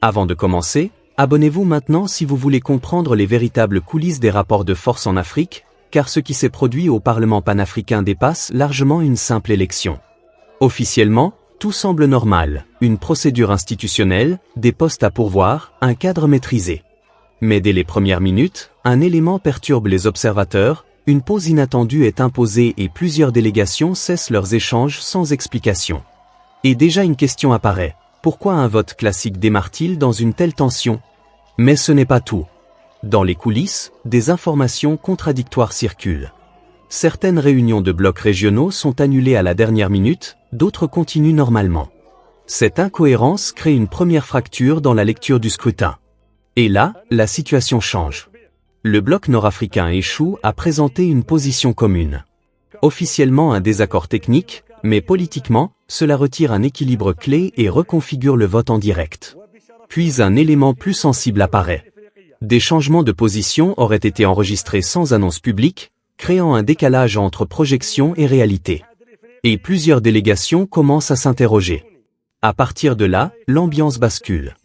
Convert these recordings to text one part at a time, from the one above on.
Avant de commencer, abonnez-vous maintenant si vous voulez comprendre les véritables coulisses des rapports de force en Afrique, car ce qui s'est produit au Parlement panafricain dépasse largement une simple élection. Officiellement, tout semble normal, une procédure institutionnelle, des postes à pourvoir, un cadre maîtrisé. Mais dès les premières minutes, un élément perturbe les observateurs, une pause inattendue est imposée et plusieurs délégations cessent leurs échanges sans explication. Et déjà une question apparaît. Pourquoi un vote classique démarre-t-il dans une telle tension? Mais ce n'est pas tout. Dans les coulisses, des informations contradictoires circulent. Certaines réunions de blocs régionaux sont annulées à la dernière minute, d'autres continuent normalement. Cette incohérence crée une première fracture dans la lecture du scrutin. Et là, la situation change. Le bloc nord-africain échoue à présenter une position commune. Officiellement un désaccord technique, mais politiquement, cela retire un équilibre clé et reconfigure le vote en direct. Puis un élément plus sensible apparaît. Des changements de position auraient été enregistrés sans annonce publique, créant un décalage entre projection et réalité. Et plusieurs délégations commencent à s'interroger. À partir de là, l'ambiance bascule.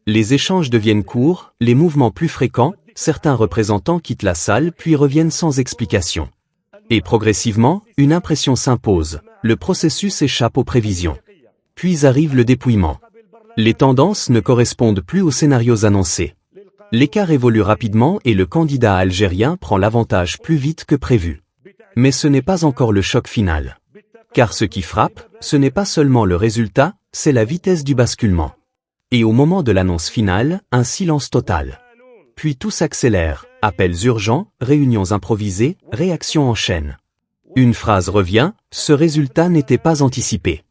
Les échanges deviennent courts, les mouvements plus fréquents, certains représentants quittent la salle puis reviennent sans explication. Et progressivement, une impression s'impose, le processus échappe aux prévisions. Puis arrive le dépouillement. Les tendances ne correspondent plus aux scénarios annoncés. L'écart évolue rapidement et le candidat algérien prend l'avantage plus vite que prévu. Mais ce n'est pas encore le choc final. Car ce qui frappe, ce n'est pas seulement le résultat, c'est la vitesse du basculement. Et au moment de l'annonce finale, un silence total. Puis tout s'accélère, appels urgents, réunions improvisées, réactions en chaîne. Une phrase revient, ce résultat n'était pas anticipé.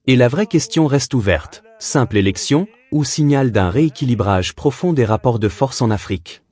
Et la vraie question reste ouverte, simple élection, ou signal d'un rééquilibrage profond des rapports de force en Afrique.